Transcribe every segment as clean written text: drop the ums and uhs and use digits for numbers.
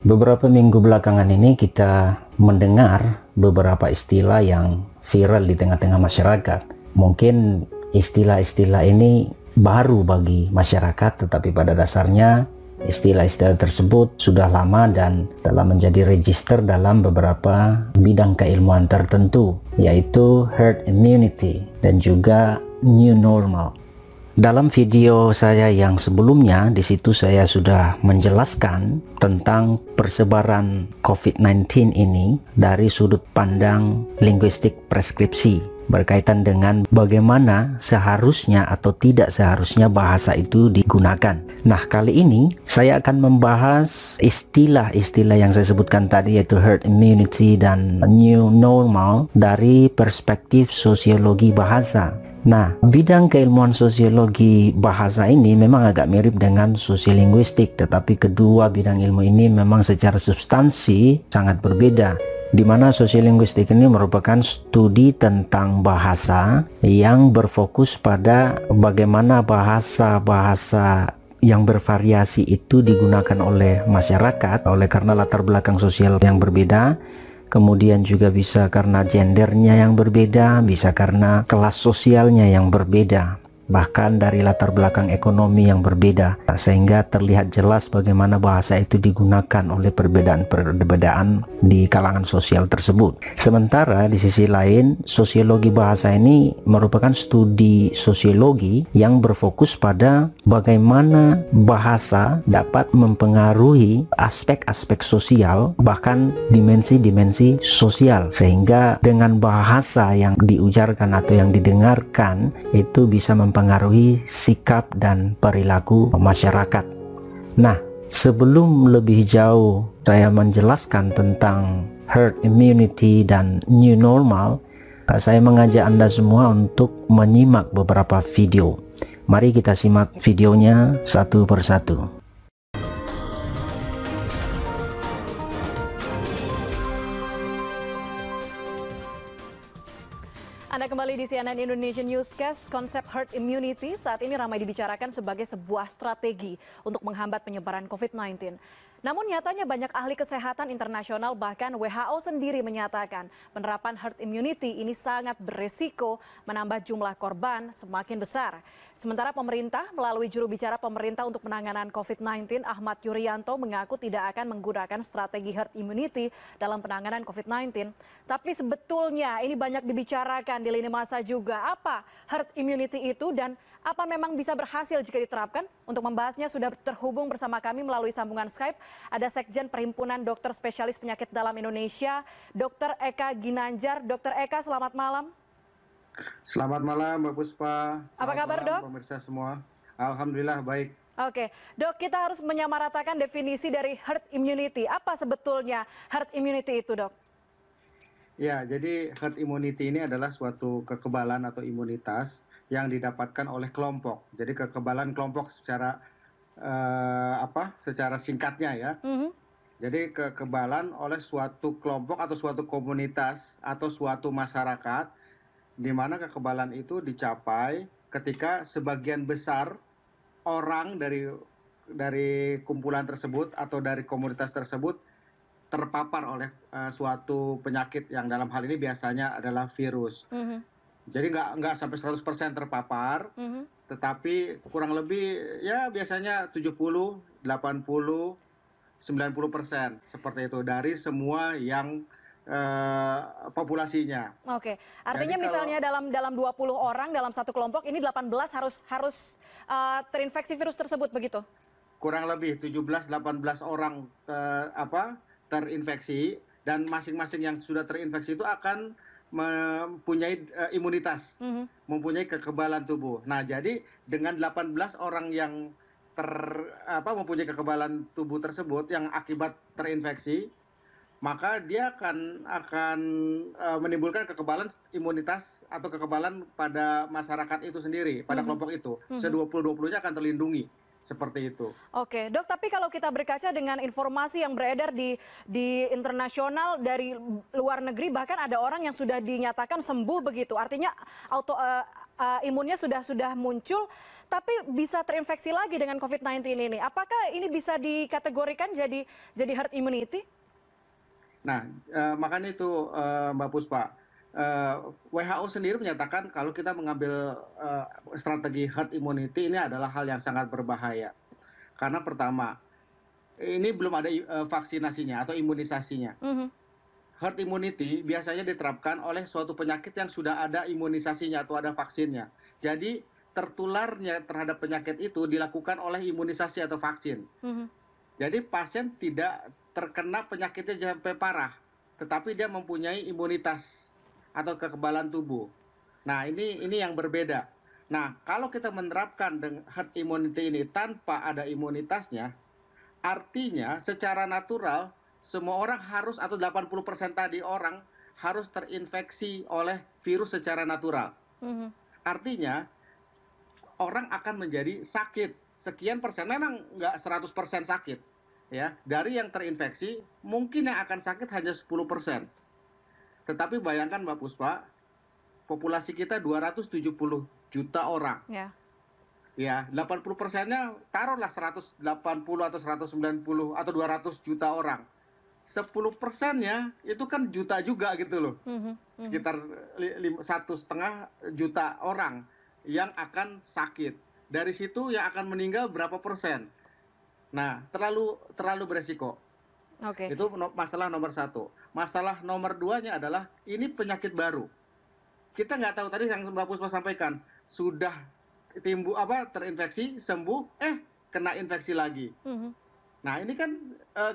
Beberapa minggu belakangan ini kita mendengar beberapa istilah yang viral di tengah-tengah masyarakat. Mungkin istilah-istilah ini baru bagi masyarakat, tetapi pada dasarnya istilah-istilah tersebut sudah lama dan telah menjadi register dalam beberapa bidang keilmuan tertentu, yaitu herd immunity dan juga new normal. Dalam video saya yang sebelumnya, di situ saya sudah menjelaskan tentang persebaran COVID-19 ini dari sudut pandang linguistik preskripsi, berkaitan dengan bagaimana seharusnya atau tidak seharusnya bahasa itu digunakan. Nah, kali ini saya akan membahas istilah-istilah yang saya sebutkan tadi, yaitu herd immunity dan new normal dari perspektif sosiologi bahasa. Nah, bidang keilmuan sosiologi bahasa ini memang agak mirip dengan sosiolinguistik, tetapi kedua bidang ilmu ini memang secara substansi sangat berbeda, di mana sosiolinguistik ini merupakan studi tentang bahasa yang berfokus pada bagaimana bahasa-bahasa yang bervariasi itu digunakan oleh masyarakat oleh karena latar belakang sosial yang berbeda. Kemudian juga bisa karena gendernya yang berbeda, bisa karena kelas sosialnya yang berbeda, bahkan dari latar belakang ekonomi yang berbeda, sehingga terlihat jelas bagaimana bahasa itu digunakan oleh perbedaan-perbedaan di kalangan sosial tersebut. Sementara di sisi lain, sosiologi bahasa ini merupakan studi sosiologi yang berfokus pada bagaimana bahasa dapat mempengaruhi aspek-aspek sosial, bahkan dimensi-dimensi sosial, sehingga dengan bahasa yang diujarkan atau yang didengarkan itu bisa mempengaruhi sikap dan perilaku masyarakat. Nah, sebelum lebih jauh saya menjelaskan tentang herd immunity dan new normal, saya mengajak Anda semua untuk menyimak beberapa video. Mari kita simak videonya satu persatu. Anda kembali di CNN Indonesia Newscast. Konsep herd immunity saat ini ramai dibicarakan sebagai sebuah strategi untuk menghambat penyebaran COVID-19. Namun nyatanya banyak ahli kesehatan internasional, bahkan WHO sendiri menyatakan penerapan herd immunity ini sangat beresiko menambah jumlah korban semakin besar. Sementara pemerintah melalui juru bicara pemerintah untuk penanganan COVID-19 Ahmad Yuryanto mengaku tidak akan menggunakan strategi herd immunity dalam penanganan COVID-19. Tapi sebetulnya ini banyak dibicarakan di lini masa juga. Apa herd immunity itu dan apa memang bisa berhasil jika diterapkan? Untuk membahasnya sudah terhubung bersama kami melalui sambungan Skype ada Sekjen Perhimpunan Dokter Spesialis Penyakit Dalam Indonesia, Dr. Eka Ginanjar. Dr. Eka, selamat malam. Selamat malam, Mbak Puspa. Apa kabar, Dok? Pemirsa semua. Alhamdulillah baik. Oke, Dok, kita harus menyamaratakan definisi dari herd immunity. Apa sebetulnya herd immunity itu, Dok? Ya, jadi herd immunity ini adalah suatu kekebalan atau imunitas yang didapatkan oleh kelompok. Jadi kekebalan kelompok secara secara singkatnya ya. Jadi kekebalan oleh suatu kelompok atau suatu komunitas atau suatu masyarakat, di mana kekebalan itu dicapai ketika sebagian besar orang dari kumpulan tersebut atau dari komunitas tersebut terpapar oleh suatu penyakit yang dalam hal ini biasanya adalah virus. Jadi nggak sampai 100% terpapar, tetapi kurang lebih ya biasanya 70, 80, 90% seperti itu dari semua yang populasinya. Oke, artinya jadi misalnya dalam 20 orang dalam satu kelompok ini 18 harus terinfeksi virus tersebut begitu? Kurang lebih 17-18 orang terinfeksi, dan masing-masing yang sudah terinfeksi itu akan mempunyai imunitas, mempunyai kekebalan tubuh. Nah, jadi dengan 18 orang yang mempunyai kekebalan tubuh tersebut yang akibat terinfeksi, maka dia akan menimbulkan kekebalan imunitas atau kekebalan pada masyarakat itu sendiri, pada kelompok itu. Se-20-20-nya akan terlindungi Seperti itu. Oke, Dok, tapi kalau kita berkaca dengan informasi yang beredar di internasional dari luar negeri, bahkan ada orang yang sudah dinyatakan sembuh begitu. Artinya imunnya sudah muncul, tapi bisa terinfeksi lagi dengan COVID-19 ini. Apakah ini bisa dikategorikan jadi herd immunity? Nah, makanya itu Mbak Puspa, WHO sendiri menyatakan kalau kita mengambil strategi herd immunity ini adalah hal yang sangat berbahaya. Karena pertama, ini belum ada vaksinasinya atau imunisasinya. Herd immunity biasanya diterapkan oleh suatu penyakit yang sudah ada imunisasinya atau ada vaksinnya. Jadi tertularnya terhadap penyakit itu dilakukan oleh imunisasi atau vaksin. Jadi pasien tidak terkena penyakitnya sampai parah, tetapi dia mempunyai imunitas atau kekebalan tubuh. Nah, ini yang berbeda. Nah, kalau kita menerapkan herd immunity ini tanpa ada imunitasnya, artinya secara natural semua orang harus, atau 80% tadi orang harus terinfeksi oleh virus secara natural. Artinya orang akan menjadi sakit sekian persen, memang nggak 100% sakit. Ya, dari yang terinfeksi mungkin yang akan sakit hanya 10%. Tetapi bayangkan Mbak Puspa, populasi kita 270 juta orang. Ya, 80%-nya taruhlah 180 atau 190 atau 200 juta orang. 10%-nya itu kan juta juga gitu loh. Sekitar 1,5 juta orang yang akan sakit. Dari situ yang akan meninggal berapa persen? Nah, terlalu beresiko. Itu masalah nomor satu. Masalah nomor duanya adalah ini penyakit baru. Kita nggak tahu, tadi yang Mbak Puspa sampaikan, sudah terinfeksi, sembuh, kena infeksi lagi. Nah, ini kan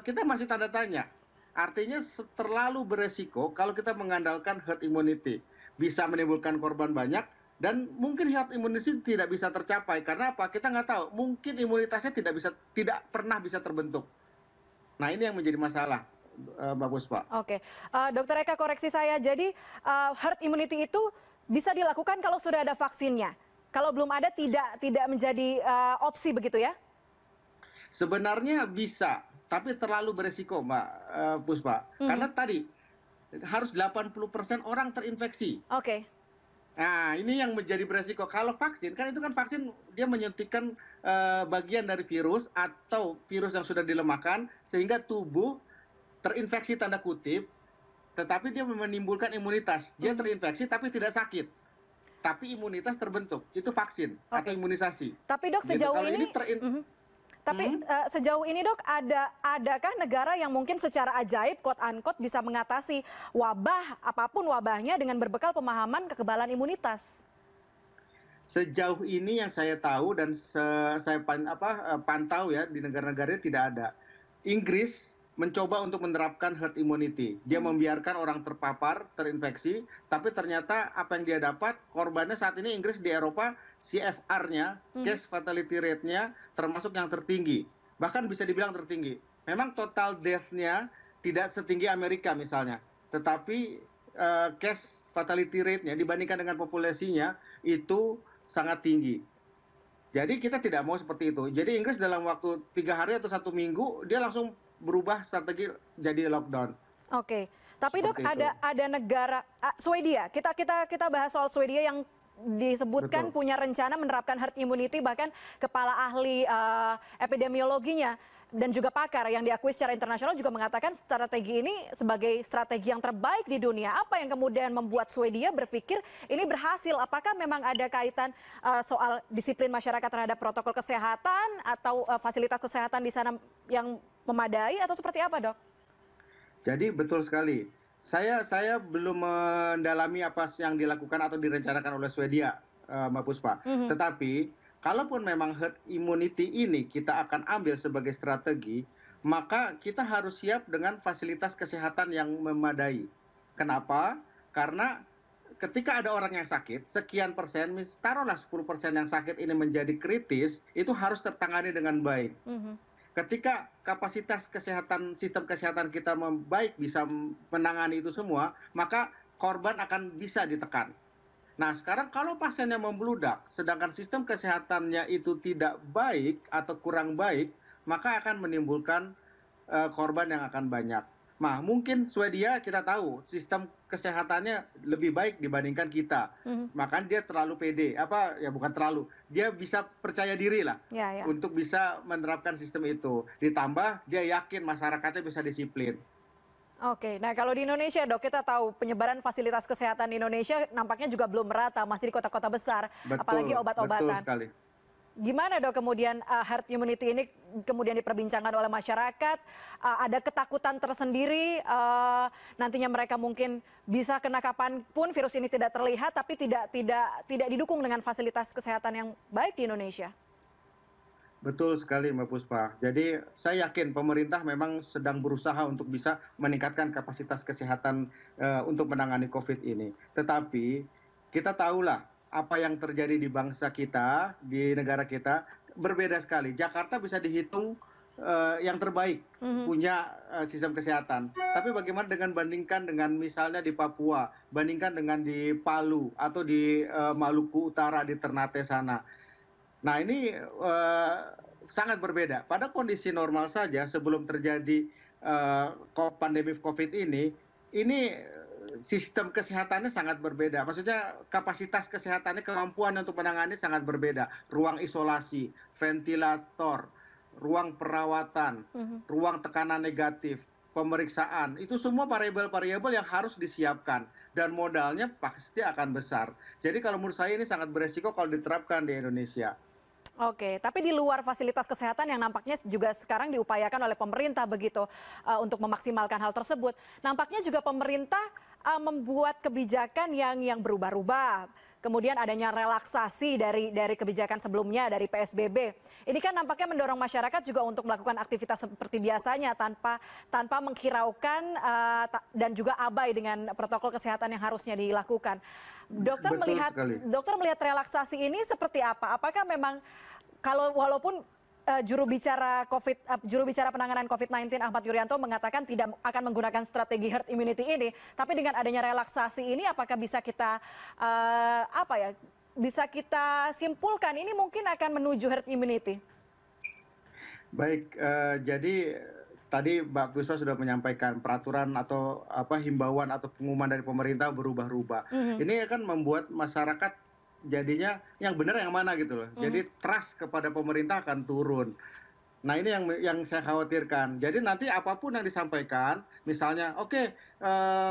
kita masih tanda tanya. Artinya terlalu beresiko kalau kita mengandalkan herd immunity. Bisa menimbulkan korban banyak, dan mungkin herd immunity tidak bisa tercapai. Karena apa? Kita nggak tahu. Mungkin imunitasnya tidak pernah bisa terbentuk. Nah, ini yang menjadi masalah, Mbak Puspa. Oke, Dokter Eka, koreksi saya. Jadi herd immunity itu bisa dilakukan kalau sudah ada vaksinnya. Kalau belum ada, tidak menjadi opsi begitu ya? Sebenarnya bisa, tapi terlalu beresiko, Mbak Puspa. Karena tadi harus 80% orang terinfeksi. Nah, ini yang menjadi beresiko. Kalau vaksin, kan itu kan vaksin dia menyuntikkan bagian dari virus atau virus yang sudah dilemahkan sehingga tubuh terinfeksi tanda kutip, tetapi dia menimbulkan imunitas. Dia terinfeksi tapi tidak sakit. Tapi imunitas terbentuk. Itu vaksin atau imunisasi. Tapi Dok, sejauh ini sejauh ini Dok, adakah negara yang mungkin secara ajaib, quote unquote, bisa mengatasi wabah apapun wabahnya dengan berbekal pemahaman kekebalan imunitas? Sejauh ini yang saya tahu dan saya pantau ya, di negara-negara tidak ada. Inggris mencoba untuk menerapkan herd immunity. Dia membiarkan orang terpapar, terinfeksi, tapi ternyata apa yang dia dapat, korbannya saat ini Inggris di Eropa, CFR-nya, case fatality rate-nya, termasuk yang tertinggi. Bahkan bisa dibilang tertinggi. Memang total death-nya tidak setinggi Amerika misalnya. Tetapi case fatality rate-nya dibandingkan dengan populasinya itu sangat tinggi. Jadi kita tidak mau seperti itu. Jadi Inggris dalam waktu 3 hari atau 1 minggu, dia langsung berubah strategi jadi lockdown. Oke, tapi Dok, ada negara Swedia. Kita bahas soal Swedia yang disebutkan punya rencana menerapkan herd immunity, bahkan kepala ahli epidemiologinya dan juga pakar yang diakui secara internasional juga mengatakan strategi ini sebagai strategi yang terbaik di dunia. Apa yang kemudian membuat Swedia berpikir ini berhasil? Apakah memang ada kaitan soal disiplin masyarakat terhadap protokol kesehatan atau fasilitas kesehatan di sana yang memadai, atau seperti apa, Dok? Jadi betul sekali. Saya belum mendalami apa yang dilakukan atau direncanakan oleh Swedia, Mbak Puspa. Tetapi kalaupun memang herd immunity ini kita akan ambil sebagai strategi, maka kita harus siap dengan fasilitas kesehatan yang memadai. Kenapa? Karena ketika ada orang yang sakit, sekian persen, taruhlah 10% yang sakit ini menjadi kritis, itu harus tertangani dengan baik. Ketika kapasitas kesehatan, sistem kesehatan kita membaik, bisa menangani itu semua, maka korban akan bisa ditekan. Nah, sekarang kalau pasiennya membludak, sedangkan sistem kesehatannya itu tidak baik atau kurang baik, maka akan menimbulkan korban yang akan banyak. Nah, mungkin Swedia kita tahu sistem kesehatannya lebih baik dibandingkan kita. Makanya dia terlalu pede, apa ya bukan terlalu, dia bisa percaya diri lah Ya, ya. untuk bisa menerapkan sistem itu. Ditambah dia yakin masyarakatnya bisa disiplin. Oke, nah kalau di Indonesia dok, kita tahu penyebaran fasilitas kesehatan di Indonesia nampaknya juga belum merata, masih di kota-kota besar, apalagi Betul, betul obat-obatan. sekali. Gimana dok kemudian herd immunity ini kemudian diperbincangkan oleh masyarakat, ada ketakutan tersendiri, nantinya mereka mungkin bisa kena kapanpun virus ini tidak terlihat, tapi tidak didukung dengan fasilitas kesehatan yang baik di Indonesia. Betul sekali Mbak Puspa. Jadi saya yakin pemerintah memang sedang berusaha untuk bisa meningkatkan kapasitas kesehatan untuk menangani COVID ini. Tetapi kita tahulah apa yang terjadi di bangsa kita, di negara kita berbeda sekali. Jakarta bisa dihitung yang terbaik punya sistem kesehatan. Tapi bagaimana bandingkan dengan misalnya di Papua, bandingkan dengan di Palu atau di Maluku Utara di Ternate sana. Nah ini sangat berbeda. Pada kondisi normal saja sebelum terjadi pandemi COVID ini sistem kesehatannya sangat berbeda. Maksudnya kapasitas kesehatannya, kemampuan untuk menangani sangat berbeda. Ruang isolasi, ventilator, ruang perawatan, ruang tekanan negatif, pemeriksaan, itu semua variabel-variabel yang harus disiapkan. Dan modalnya pasti akan besar. Jadi kalau menurut saya ini sangat beresiko kalau diterapkan di Indonesia. Oke, tapi di luar fasilitas kesehatan yang nampaknya juga sekarang diupayakan oleh pemerintah begitu untuk memaksimalkan hal tersebut. Nampaknya juga pemerintah membuat kebijakan yang berubah-ubah. Kemudian adanya relaksasi dari kebijakan sebelumnya dari PSBB. Ini kan nampaknya mendorong masyarakat juga untuk melakukan aktivitas seperti biasanya tanpa menghiraukan dan juga abai dengan protokol kesehatan yang harusnya dilakukan. Dokter melihat relaksasi ini seperti apa? Apakah memang walaupun juru bicara penanganan COVID-19 Ahmad Yuryanto mengatakan tidak akan menggunakan strategi herd immunity ini, tapi dengan adanya relaksasi ini apakah bisa kita bisa kita simpulkan ini mungkin akan menuju herd immunity? Baik, jadi tadi Mbak Puspa sudah menyampaikan peraturan atau himbauan atau pengumuman dari pemerintah berubah-ubah. Ini akan membuat masyarakat jadinya yang benar yang mana gitu loh. Jadi trust kepada pemerintah akan turun. Nah ini yang saya khawatirkan. Jadi nanti apapun yang disampaikan, misalnya oke,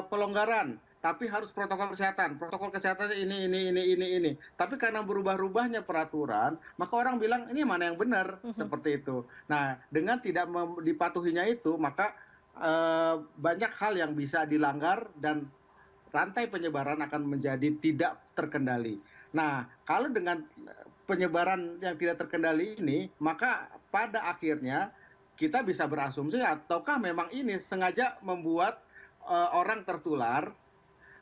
pelonggaran, tapi harus protokol kesehatan. Protokol kesehatannya ini. Tapi karena berubah-ubahnya peraturan, maka orang bilang ini mana yang benar, seperti itu. Nah dengan tidak dipatuhinya itu, maka banyak hal yang bisa dilanggar dan rantai penyebaran akan menjadi tidak terkendali. Nah, kalau dengan penyebaran yang tidak terkendali ini, maka pada akhirnya kita bisa berasumsi ataukah memang ini sengaja membuat orang tertular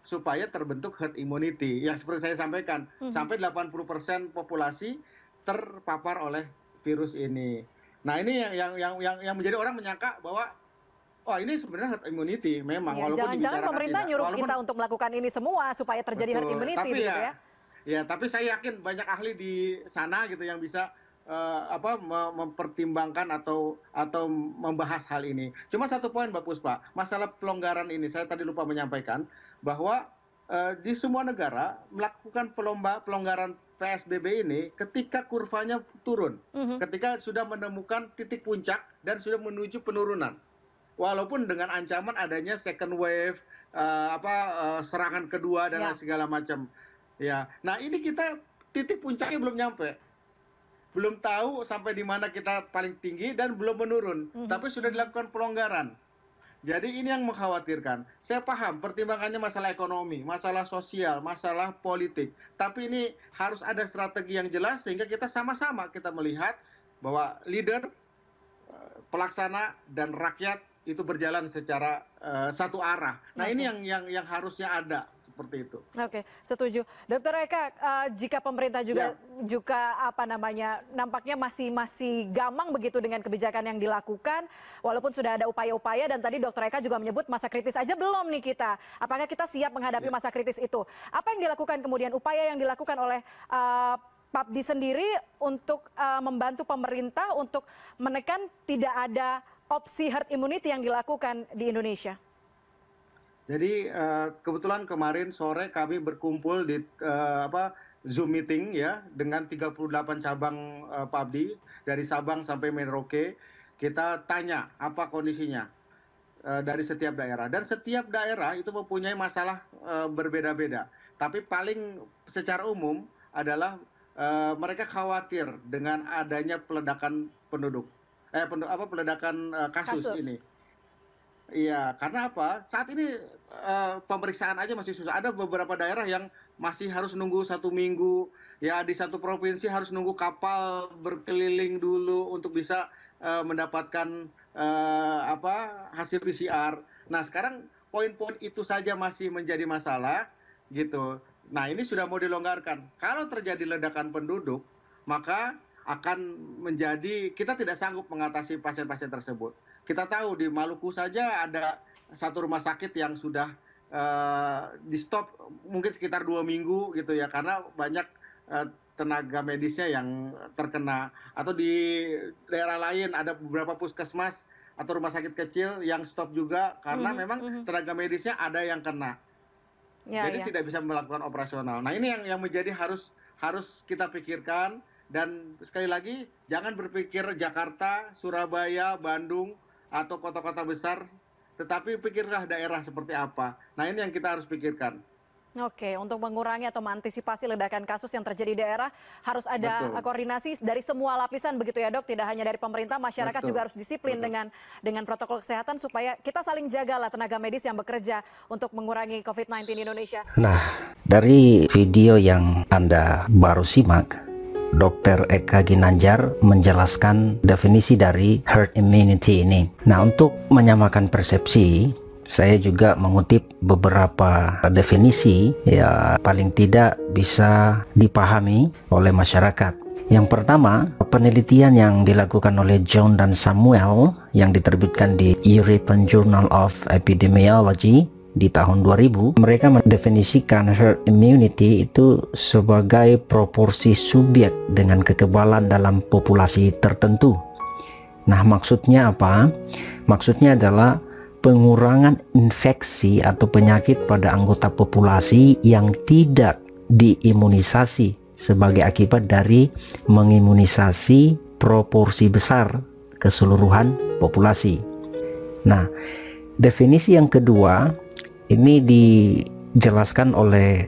supaya terbentuk herd immunity. Yang seperti saya sampaikan, sampai 80% populasi terpapar oleh virus ini. Nah, ini yang menjadi orang menyangka bahwa oh ini sebenarnya herd immunity memang. Ya, jangan-jangan pemerintah nyuruh kita untuk melakukan ini semua supaya terjadi herd immunity, tapi begitu ya? Ya, tapi saya yakin banyak ahli di sana gitu yang bisa mempertimbangkan atau membahas hal ini. Cuma satu poin Mbak Puspa, masalah pelonggaran ini saya tadi lupa menyampaikan bahwa di semua negara melakukan pelonggaran PSBB ini ketika kurvanya turun, ketika sudah menemukan titik puncak dan sudah menuju penurunan. Walaupun dengan ancaman adanya second wave, serangan kedua dan segala macam. Ya, nah ini kita titik puncaknya belum nyampe, belum tahu sampai di mana kita paling tinggi dan belum menurun, tapi sudah dilakukan pelonggaran. Jadi ini yang mengkhawatirkan. Saya paham pertimbangannya masalah ekonomi, masalah sosial, masalah politik, tapi ini harus ada strategi yang jelas sehingga kita sama-sama kita melihat bahwa leader, pelaksana dan rakyat itu berjalan secara satu arah. Nah ini yang harusnya ada seperti itu. Oke, setuju. Dokter Eka, jika pemerintah juga apa namanya, nampaknya masih gamang begitu dengan kebijakan yang dilakukan, walaupun sudah ada upaya-upaya dan tadi Dokter Eka juga menyebut masa kritis aja belum nih kita. Apakah kita siap menghadapi masa kritis itu? Apa yang dilakukan kemudian, upaya yang dilakukan oleh PAPDI sendiri untuk membantu pemerintah untuk menekan tidak ada opsi herd immunity yang dilakukan di Indonesia? Jadi kebetulan kemarin sore kami berkumpul di Zoom meeting ya dengan 38 cabang PAPDI dari Sabang sampai Merauke. Kita tanya apa kondisinya dari setiap daerah, dan setiap daerah itu mempunyai masalah berbeda-beda. Tapi paling secara umum adalah mereka khawatir dengan adanya peledakan kasus ini. Iya, karena apa? Saat ini pemeriksaan aja masih susah. Ada beberapa daerah yang masih harus nunggu 1 minggu. Ya, di satu provinsi harus nunggu kapal berkeliling dulu untuk bisa mendapatkan hasil PCR. Nah, sekarang poin-poin itu saja masih menjadi masalah, gitu. Nah, ini sudah mau dilonggarkan. Kalau terjadi ledakan penduduk, maka akan menjadi kita tidak sanggup mengatasi pasien-pasien tersebut. Kita tahu di Maluku saja ada satu rumah sakit yang sudah di stop mungkin sekitar 2 minggu gitu ya, karena banyak tenaga medisnya yang terkena. Atau di daerah lain ada beberapa puskesmas atau rumah sakit kecil yang stop juga karena memang tenaga medisnya ada yang kena. Jadi tidak bisa melakukan operasional. Nah, ini yang menjadi harus kita pikirkan. Dan sekali lagi, jangan berpikir Jakarta, Surabaya, Bandung, atau kota-kota besar, tetapi pikirlah daerah seperti apa. Nah, ini yang kita harus pikirkan. Oke, untuk mengurangi atau mengantisipasi ledakan kasus yang terjadi di daerah, harus ada koordinasi dari semua lapisan begitu ya, Dok? Tidak hanya dari pemerintah, masyarakat juga harus disiplin dengan protokol kesehatan supaya kita saling jagalah tenaga medis yang bekerja untuk mengurangi COVID-19 di Indonesia. Nah, dari video yang Anda baru simak, Dr. Eka Ginanjar menjelaskan definisi dari herd immunity ini. Nah, untuk menyamakan persepsi, saya juga mengutip beberapa definisi ya paling tidak bisa dipahami oleh masyarakat. Yang pertama, penelitian yang dilakukan oleh John dan Samuel yang diterbitkan di European Journal of Epidemiology di tahun 2000, mereka mendefinisikan herd immunity itu sebagai proporsi subjek dengan kekebalan dalam populasi tertentu. Nah, maksudnya apa? Maksudnya adalah pengurangan infeksi atau penyakit pada anggota populasi yang tidak diimunisasi sebagai akibat dari mengimunisasi proporsi besar keseluruhan populasi. Nah, definisi yang kedua ini dijelaskan oleh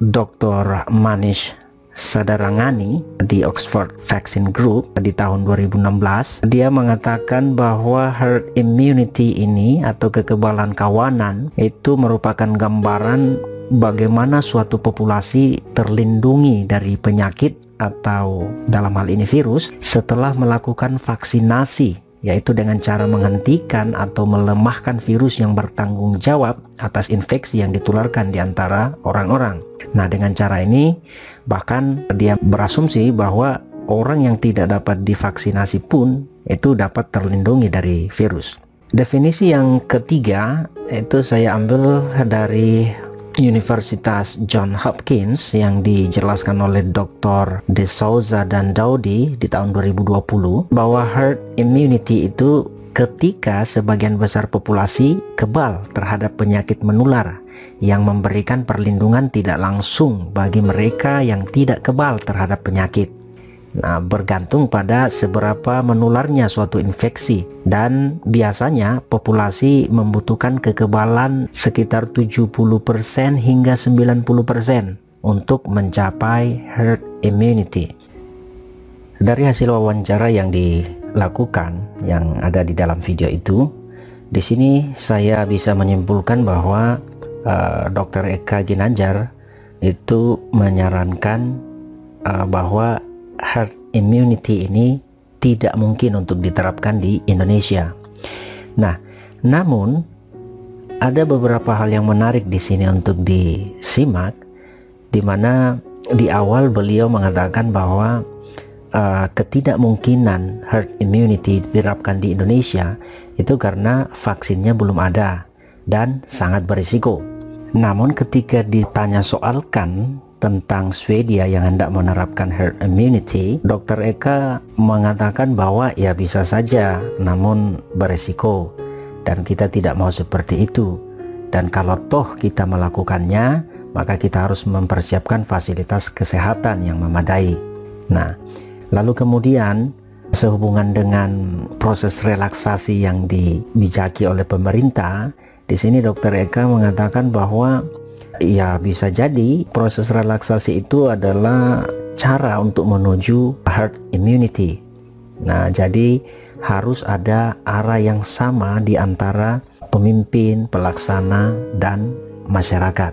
Dr. Manish Sadarangani di Oxford Vaccine Group di tahun 2016. Dia mengatakan bahwa herd immunity ini atau kekebalan kawanan itu merupakan gambaran bagaimana suatu populasi terlindungi dari penyakit atau dalam hal ini virus setelah melakukan vaksinasi, yaitu dengan cara menghentikan atau melemahkan virus yang bertanggung jawab atas infeksi yang ditularkan di antara orang-orang. Nah, dengan cara ini bahkan dia berasumsi bahwa orang yang tidak dapat divaksinasi pun itu dapat terlindungi dari virus. Definisi yang ketiga itu saya ambil dari Universitas Johns Hopkins yang dijelaskan oleh Dr. De Souza dan Daudi di tahun 2020 bahwa herd immunity itu ketika sebagian besar populasi kebal terhadap penyakit menular yang memberikan perlindungan tidak langsung bagi mereka yang tidak kebal terhadap penyakit. Nah, bergantung pada seberapa menularnya suatu infeksi, dan biasanya populasi membutuhkan kekebalan sekitar 70% hingga 90% untuk mencapai herd immunity. Dari hasil wawancara yang dilakukan yang ada di dalam video itu, di sini saya bisa menyimpulkan bahwa Dr. Eka Ginanjar itu menyarankan bahwa herd immunity ini tidak mungkin untuk diterapkan di Indonesia. Nah, namun ada beberapa hal yang menarik di sini untuk disimak, di mana di awal beliau mengatakan bahwa ketidakmungkinan herd immunity diterapkan di Indonesia itu karena vaksinnya belum ada dan sangat berisiko. Namun ketika ditanya soalkan tentang Swedia yang hendak menerapkan herd immunity, Dr. Eka mengatakan bahwa ya bisa saja, namun berisiko, dan kita tidak mau seperti itu. Dan kalau toh kita melakukannya, maka kita harus mempersiapkan fasilitas kesehatan yang memadai. Nah, lalu kemudian sehubungan dengan proses relaksasi yang dibijaki oleh pemerintah, di sini Dr. Eka mengatakan bahwa ya bisa jadi proses relaksasi itu adalah cara untuk menuju herd immunity. Nah, jadi harus ada arah yang sama di antara pemimpin, pelaksana, dan masyarakat.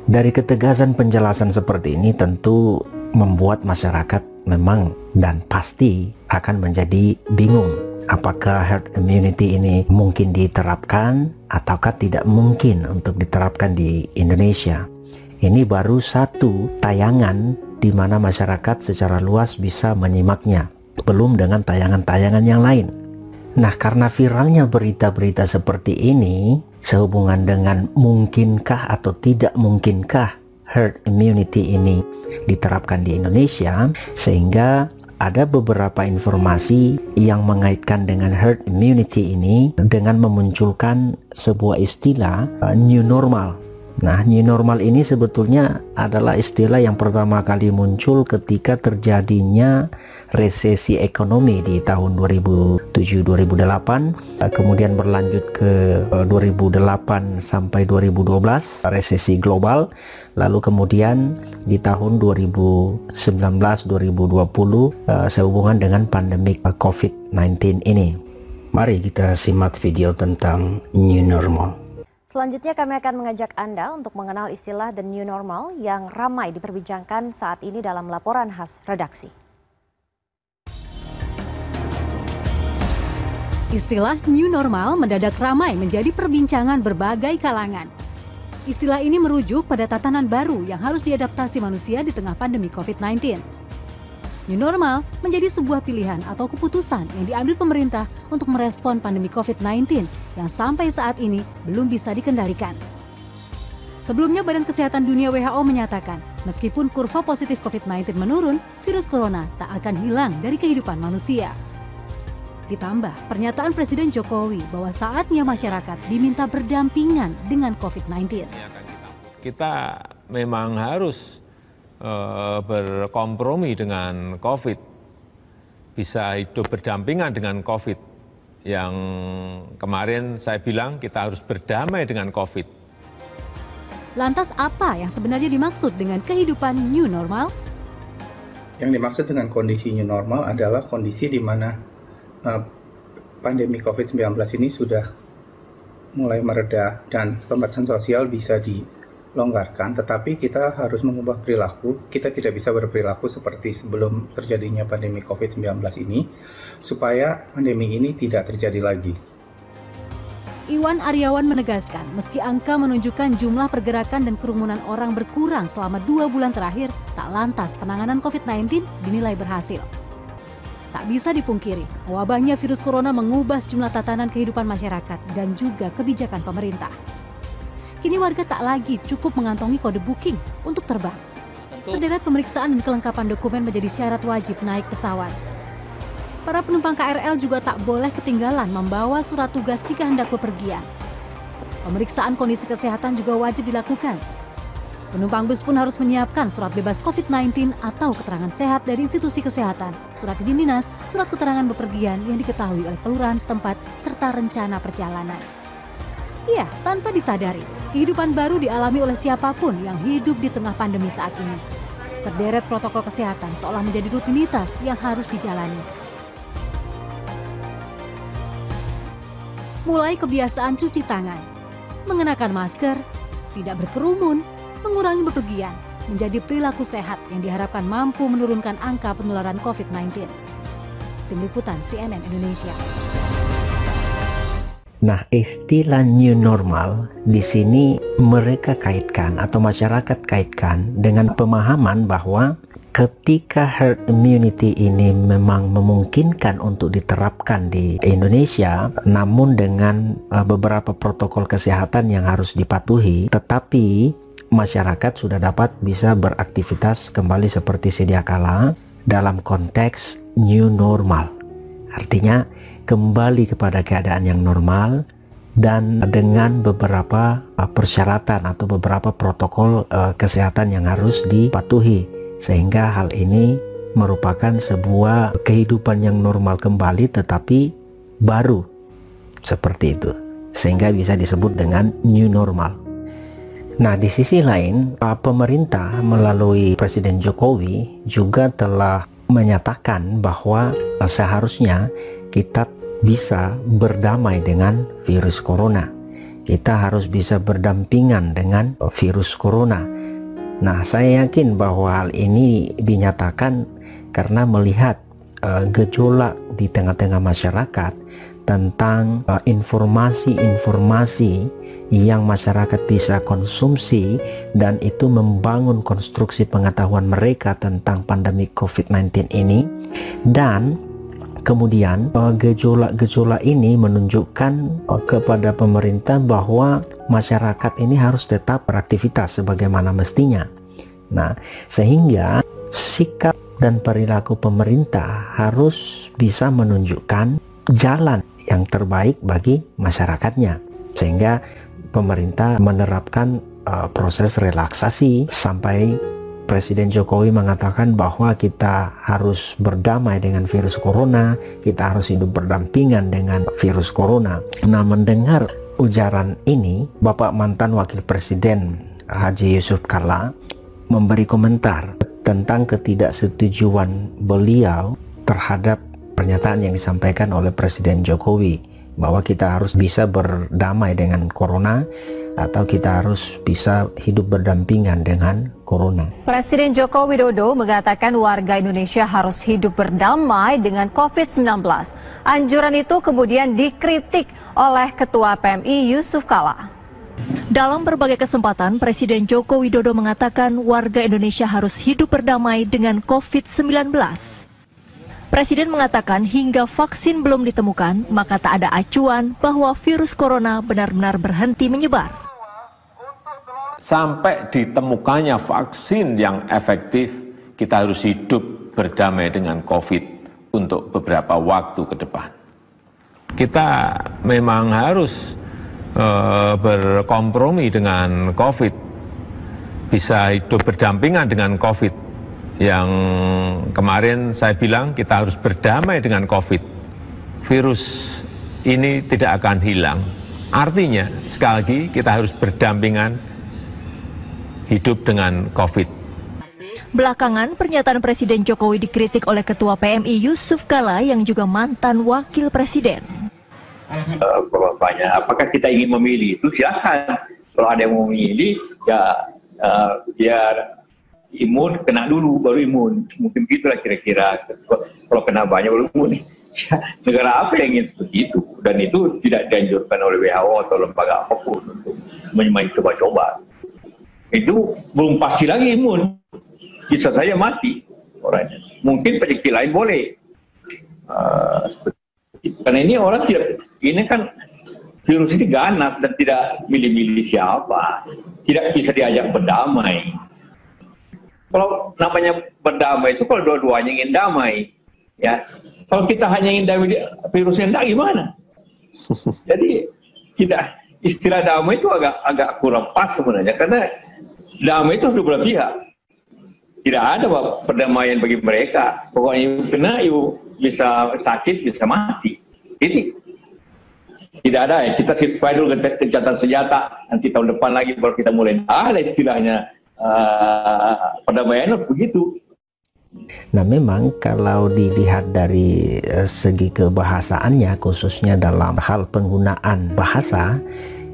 Dari ketegasan penjelasan seperti ini tentu membuat masyarakat memang dan pasti akan menjadi bingung. Apakah herd immunity ini mungkin diterapkan ataukah tidak mungkin untuk diterapkan di Indonesia? Ini baru satu tayangan di mana masyarakat secara luas bisa menyimaknya, belum dengan tayangan-tayangan yang lain. Nah, karena viralnya berita-berita seperti ini sehubungan dengan mungkinkah atau tidak mungkinkah herd immunity ini diterapkan di Indonesia, sehingga ada beberapa informasi yang mengaitkan dengan herd immunity ini dengan memunculkan sebuah istilah new normal. Nah, new normal ini sebetulnya adalah istilah yang pertama kali muncul ketika terjadinya resesi ekonomi di tahun 2007-2008, kemudian berlanjut ke 2008 sampai 2012, resesi global, lalu kemudian di tahun 2019-2020 sehubungan dengan pandemik COVID-19 ini. Mari kita simak video tentang new normal. Selanjutnya kami akan mengajak Anda untuk mengenal istilah the new normal yang ramai diperbincangkan saat ini dalam laporan khas redaksi. Istilah new normal mendadak ramai menjadi perbincangan berbagai kalangan. Istilah ini merujuk pada tatanan baru yang harus diadaptasi manusia di tengah pandemi COVID-19. New normal menjadi sebuah pilihan atau keputusan yang diambil pemerintah untuk merespon pandemi COVID-19 yang sampai saat ini belum bisa dikendalikan. Sebelumnya Badan Kesehatan Dunia WHO menyatakan, meskipun kurva positif COVID-19 menurun, virus corona tak akan hilang dari kehidupan manusia. Ditambah pernyataan Presiden Jokowi bahwa saatnya masyarakat diminta berdampingan dengan COVID-19. Kita memang harus berkompromi dengan COVID, bisa hidup berdampingan dengan COVID. Yang kemarin saya bilang kita harus berdamai dengan COVID. Lantas apa yang sebenarnya dimaksud dengan kehidupan new normal? Yang dimaksud dengan kondisi new normal adalah kondisi di mana pandemi COVID-19 ini sudah mulai mereda dan pembatasan sosial bisa dilonggarkan, tetapi kita harus mengubah perilaku. Kita tidak bisa berperilaku seperti sebelum terjadinya pandemi COVID-19 ini, supaya pandemi ini tidak terjadi lagi. Iwan Aryawan menegaskan, meski angka menunjukkan jumlah pergerakan dan kerumunan orang berkurang selama 2 bulan terakhir, tak lantas penanganan COVID-19 dinilai berhasil. Tak bisa dipungkiri, wabahnya virus corona mengubah sejumlah tatanan kehidupan masyarakat dan juga kebijakan pemerintah. Kini warga tak lagi cukup mengantongi kode booking untuk terbang. Sederet pemeriksaan dan kelengkapan dokumen menjadi syarat wajib naik pesawat. Para penumpang KRL juga tak boleh ketinggalan membawa surat tugas jika hendak bepergian. Pemeriksaan kondisi kesehatan juga wajib dilakukan. Penumpang bus pun harus menyiapkan surat bebas COVID-19 atau keterangan sehat dari institusi kesehatan, surat izin dinas, surat keterangan bepergian yang diketahui oleh kelurahan setempat, serta rencana perjalanan. Iya, tanpa disadari, kehidupan baru dialami oleh siapapun yang hidup di tengah pandemi saat ini. Sederet protokol kesehatan seolah menjadi rutinitas yang harus dijalani. Mulai kebiasaan cuci tangan, mengenakan masker, tidak berkerumun, mengurangi bepergian, menjadi perilaku sehat yang diharapkan mampu menurunkan angka penularan COVID-19. Tim Liputan CNN Indonesia. Nah, istilah new normal di sini mereka kaitkan atau masyarakat kaitkan dengan pemahaman bahwa ketika herd immunity ini memang memungkinkan untuk diterapkan di Indonesia, namun dengan beberapa protokol kesehatan yang harus dipatuhi, tetapi masyarakat sudah dapat bisa beraktivitas kembali seperti sedia kala dalam konteks new normal. Artinya kembali kepada keadaan yang normal dan dengan beberapa persyaratan atau beberapa protokol kesehatan yang harus dipatuhi, sehingga hal ini merupakan sebuah kehidupan yang normal kembali tetapi baru, seperti itu, sehingga bisa disebut dengan new normal. Nah, di sisi lain, pemerintah melalui Presiden Jokowi juga telah menyatakan bahwa seharusnya kita bisa berdamai dengan virus corona. Kita harus bisa berdampingan dengan virus corona. Nah, saya yakin bahwa hal ini dinyatakan karena melihat gejolak di tengah-tengah masyarakat tentang informasi-informasi yang masyarakat bisa konsumsi, dan itu membangun konstruksi pengetahuan mereka tentang pandemi COVID-19 ini. Dan kemudian gejolak-gejolak ini menunjukkan kepada pemerintah bahwa masyarakat ini harus tetap beraktivitas sebagaimana mestinya. Nah, sehingga sikap dan perilaku pemerintah harus bisa menunjukkan jalan yang terbaik bagi masyarakatnya, sehingga pemerintah menerapkan proses relaksasi sampai Presiden Jokowi mengatakan bahwa kita harus berdamai dengan virus corona, kita harus hidup berdampingan dengan virus corona. Nah, mendengar ujaran ini, Bapak mantan Wakil Presiden Haji Yusuf Kalla memberi komentar tentang ketidaksetujuan beliau terhadap pernyataan yang disampaikan oleh Presiden Jokowi bahwa kita harus bisa berdamai dengan corona atau kita harus bisa hidup berdampingan dengan corona. Presiden Joko Widodo mengatakan warga Indonesia harus hidup berdamai dengan COVID-19. Anjuran itu kemudian dikritik oleh Ketua PMI Yusuf Kalla. Dalam berbagai kesempatan, Presiden Joko Widodo mengatakan warga Indonesia harus hidup berdamai dengan COVID-19. Presiden mengatakan hingga vaksin belum ditemukan, maka tak ada acuan bahwa virus corona benar-benar berhenti menyebar. Sampai ditemukannya vaksin yang efektif, kita harus hidup berdamai dengan COVID untuk beberapa waktu ke depan. Kita memang harus berkompromi dengan COVID, bisa hidup berdampingan dengan COVID. Yang kemarin saya bilang kita harus berdamai dengan COVID. Virus ini tidak akan hilang. Artinya, sekali lagi kita harus berdampingan hidup dengan COVID. Belakangan, pernyataan Presiden Jokowi dikritik oleh Ketua PMI Yusuf Kalla yang juga mantan Wakil Presiden. Apakah kita ingin memilih itu silakan. Kalau ada yang mau memilih, ya biar imun kena dulu baru imun, mungkin gitulah kira-kira. Kalau kena banyak baru imun. Negara apa yang ingin seperti itu? Dan itu tidak dianjurkan oleh WHO atau lembaga apapun untuk main coba-coba. Itu belum pasti lagi imun, bisa saja mati orangnya. Mungkin penyakit lain boleh. Karena ini orang tidak, ini kan virus ini ganas dan tidak milih-milih siapa, tidak bisa diajak berdamai. Kalau namanya berdamai itu kalau dua-duanya ingin damai, ya. Kalau kita hanya ingin damai virusnya enggak gimana? Jadi tidak, istilah damai itu agak kurang pas sebenarnya, karena damai itu dua belah pihak. Tidak ada perdamaian bagi mereka. Pokoknya ibu kena, ibu bisa sakit, bisa mati. Ini tidak ada ya. Kita ceasefire dulu gencatan senjata, nanti tahun depan lagi baru kita mulai. Ada istilahnya. Perdamaian begitu. Nah, memang kalau dilihat dari segi kebahasaannya, khususnya dalam hal penggunaan bahasa,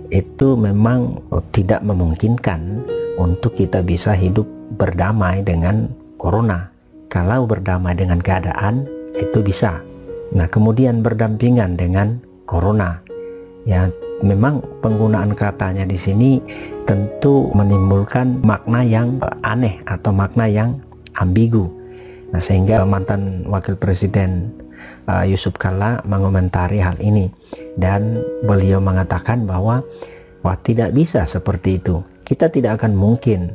itu memang tidak memungkinkan untuk kita bisa hidup berdamai dengan corona. Kalau berdamai dengan keadaan itu bisa. Nah, kemudian berdampingan dengan corona Ya, memang penggunaan katanya di sini tentu menimbulkan makna yang aneh atau makna yang ambigu. Nah, sehingga mantan Wakil Presiden Yusuf Kalla mengomentari hal ini, dan beliau mengatakan bahwa tidak bisa seperti itu. Kita tidak akan mungkin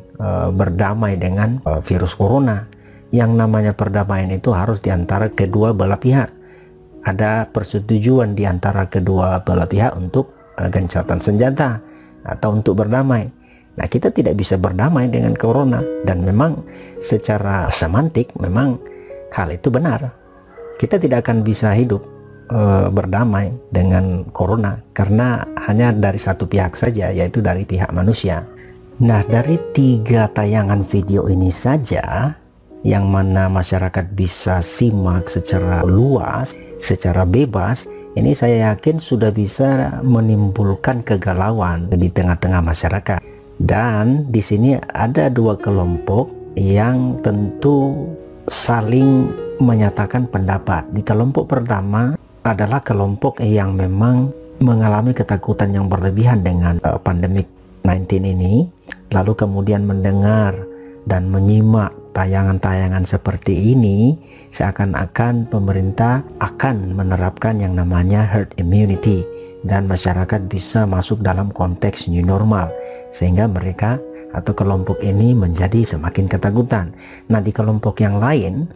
berdamai dengan virus corona. Yang namanya perdamaian itu harus diantara kedua belah pihak. Ada persetujuan di antara kedua belah pihak untuk gencatan senjata atau untuk berdamai. Nah, kita tidak bisa berdamai dengan corona, dan memang secara semantik memang hal itu benar. Kita tidak akan bisa hidup berdamai dengan corona karena hanya dari satu pihak saja, yaitu dari pihak manusia. Nah, dari 3 tayangan video ini saja yang mana masyarakat bisa simak secara luas, secara bebas, ini saya yakin sudah bisa menimbulkan kegalauan di tengah-tengah masyarakat. Dan di sini ada 2 kelompok yang tentu saling menyatakan pendapat. Di kelompok pertama adalah kelompok yang memang mengalami ketakutan yang berlebihan dengan pandemik 19 ini, lalu kemudian mendengar dan menyimak tayangan-tayangan seperti ini, seakan-akan pemerintah akan menerapkan yang namanya herd immunity dan masyarakat bisa masuk dalam konteks new normal, sehingga mereka atau kelompok ini menjadi semakin ketakutan. Nah, di kelompok yang lain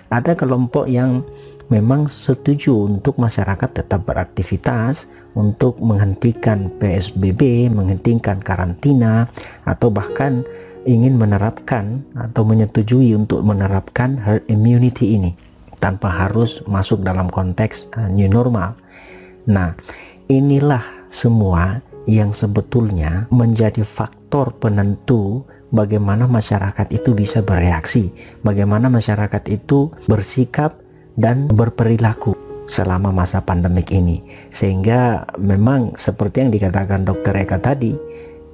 ada kelompok yang memang setuju untuk masyarakat tetap beraktivitas, untuk menghentikan PSBB, menghentikan karantina, atau bahkan ingin menerapkan atau menyetujui untuk menerapkan herd immunity ini tanpa harus masuk dalam konteks new normal. Nah, inilah semua yang sebetulnya menjadi faktor penentu bagaimana masyarakat itu bisa bereaksi, bagaimana masyarakat itu bersikap dan berperilaku selama masa pandemik ini. Sehingga memang seperti yang dikatakan Dr. Eka tadi,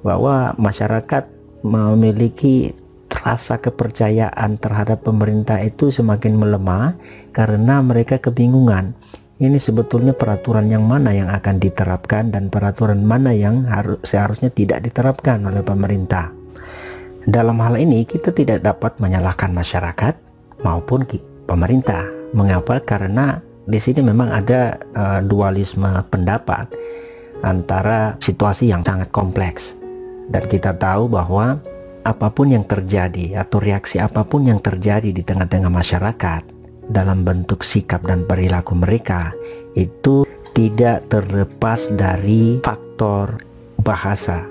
bahwa masyarakat memiliki rasa kepercayaan terhadap pemerintah itu semakin melemah karena mereka kebingungan. Ini sebetulnya peraturan yang mana yang akan diterapkan dan peraturan mana yang seharusnya tidak diterapkan oleh pemerintah. Dalam hal ini kita tidak dapat menyalahkan masyarakat maupun pemerintah. Mengapa? Karena di sini memang ada dualisme pendapat antara situasi yang sangat kompleks. Dan kita tahu bahwa apapun yang terjadi atau reaksi apapun yang terjadi di tengah-tengah masyarakat dalam bentuk sikap dan perilaku mereka itu tidak terlepas dari faktor bahasa,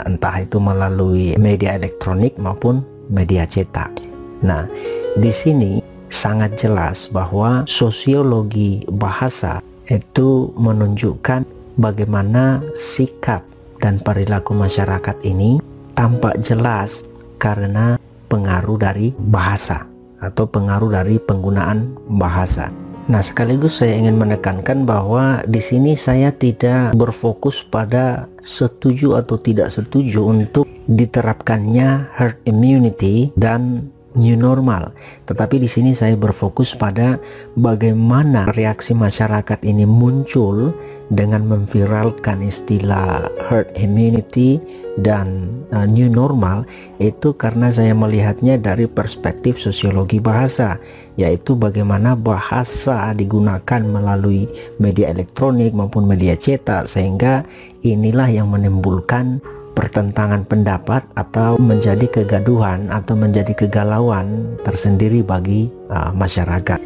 entah itu melalui media elektronik maupun media cetak. Nah, di sini sangat jelas bahwa sosiologi bahasa itu menunjukkan bagaimana sikap dan perilaku masyarakat ini tampak jelas karena pengaruh dari bahasa atau pengaruh dari penggunaan bahasa. Nah, sekaligus saya ingin menekankan bahwa di sini saya tidak berfokus pada setuju atau tidak setuju untuk diterapkannya herd immunity dan new normal. Tetapi di sini saya berfokus pada bagaimana reaksi masyarakat ini muncul dengan memviralkan istilah herd immunity dan new normal, itu karena saya melihatnya dari perspektif sosiologi bahasa, yaitu bagaimana bahasa digunakan melalui media elektronik maupun media cetak, sehingga inilah yang menimbulkan pertentangan pendapat atau menjadi kegaduhan atau menjadi kegalauan tersendiri bagi masyarakat.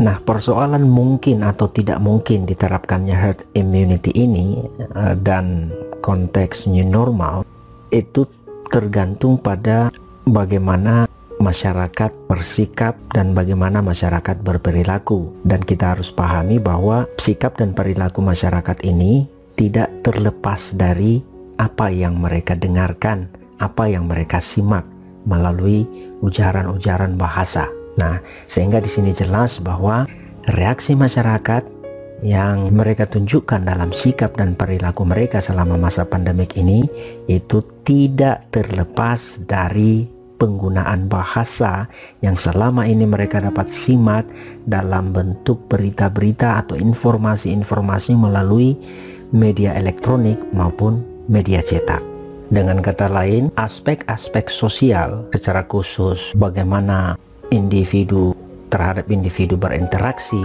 Nah, persoalan mungkin atau tidak mungkin diterapkannya herd immunity ini dan konteks new normal itu tergantung pada bagaimana masyarakat bersikap dan bagaimana masyarakat berperilaku. Dan kita harus pahami bahwa sikap dan perilaku masyarakat ini tidak terlepas dari apa yang mereka dengarkan, apa yang mereka simak melalui ujaran-ujaran bahasa. Nah, sehingga di sini jelas bahwa reaksi masyarakat yang mereka tunjukkan dalam sikap dan perilaku mereka selama masa pandemik ini itu tidak terlepas dari penggunaan bahasa yang selama ini mereka dapat simak dalam bentuk berita-berita atau informasi-informasi melalui media elektronik maupun media cetak. Dengan kata lain, aspek-aspek sosial secara khusus bagaimana individu terhadap individu berinteraksi,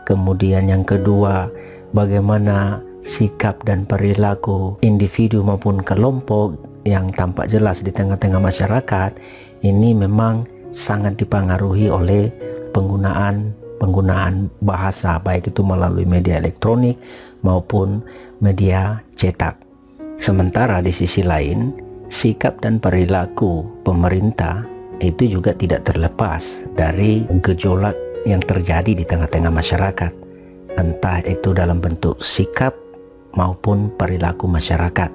kemudian yang kedua bagaimana sikap dan perilaku individu maupun kelompok yang tampak jelas di tengah-tengah masyarakat, ini memang sangat dipengaruhi oleh penggunaan bahasa, baik itu melalui media elektronik maupun media cetak. Sementara di sisi lain, sikap dan perilaku pemerintah itu juga tidak terlepas dari gejolak yang terjadi di tengah-tengah masyarakat, entah itu dalam bentuk sikap maupun perilaku masyarakat.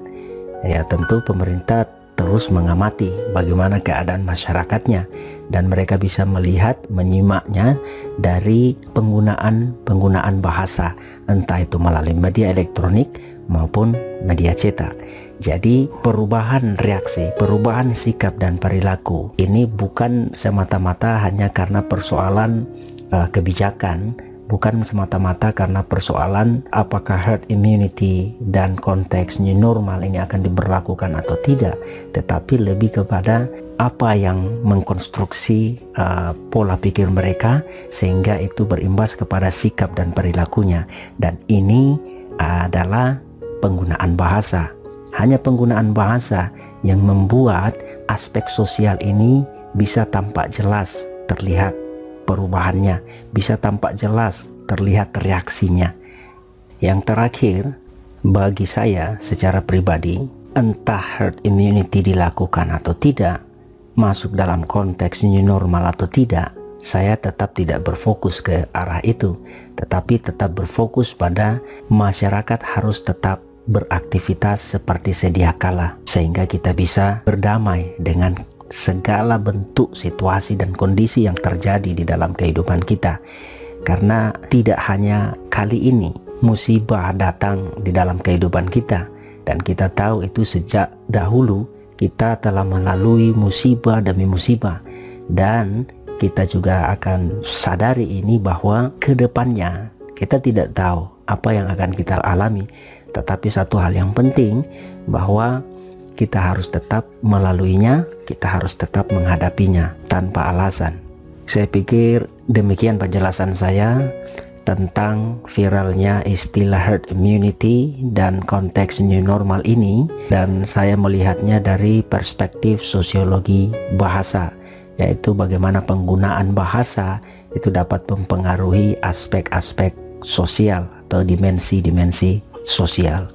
Ya, tentu pemerintah terus mengamati bagaimana keadaan masyarakatnya, dan mereka bisa melihat, menyimaknya dari penggunaan bahasa, entah itu melalui media elektronik maupun media cetak. Jadi perubahan reaksi, perubahan sikap dan perilaku ini bukan semata-mata hanya karena persoalan kebijakan, bukan semata-mata karena persoalan apakah herd immunity dan konteks new normal ini akan diberlakukan atau tidak, tetapi lebih kepada apa yang mengkonstruksi pola pikir mereka sehingga itu berimbas kepada sikap dan perilakunya. Dan ini adalah penggunaan bahasa. Hanya penggunaan bahasa yang membuat aspek sosial ini bisa tampak jelas terlihat perubahannya, bisa tampak jelas terlihat reaksinya. Yang terakhir, bagi saya secara pribadi, entah herd immunity dilakukan atau tidak, masuk dalam konteks new normal atau tidak, saya tetap tidak berfokus ke arah itu, tetapi tetap berfokus pada masyarakat harus tetap beraktivitas seperti sedia kala, sehingga kita bisa berdamai dengan segala bentuk situasi dan kondisi yang terjadi di dalam kehidupan kita. Karena tidak hanya kali ini musibah datang di dalam kehidupan kita, dan kita tahu itu sejak dahulu kita telah melalui musibah demi musibah, dan kita juga akan sadari ini bahwa ke depannya kita tidak tahu apa yang akan kita alami. Tetapi satu hal yang penting, bahwa kita harus tetap melaluinya, kita harus tetap menghadapinya tanpa alasan. Saya pikir demikian penjelasan saya tentang viralnya istilah herd immunity dan konteks new normal ini, dan saya melihatnya dari perspektif sosiologi bahasa, yaitu bagaimana penggunaan bahasa itu dapat mempengaruhi aspek-aspek sosial atau dimensi-dimensi sosial.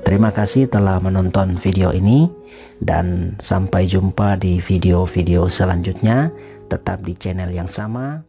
Terima kasih telah menonton video ini, dan sampai jumpa di video-video selanjutnya. Tetap di channel yang sama.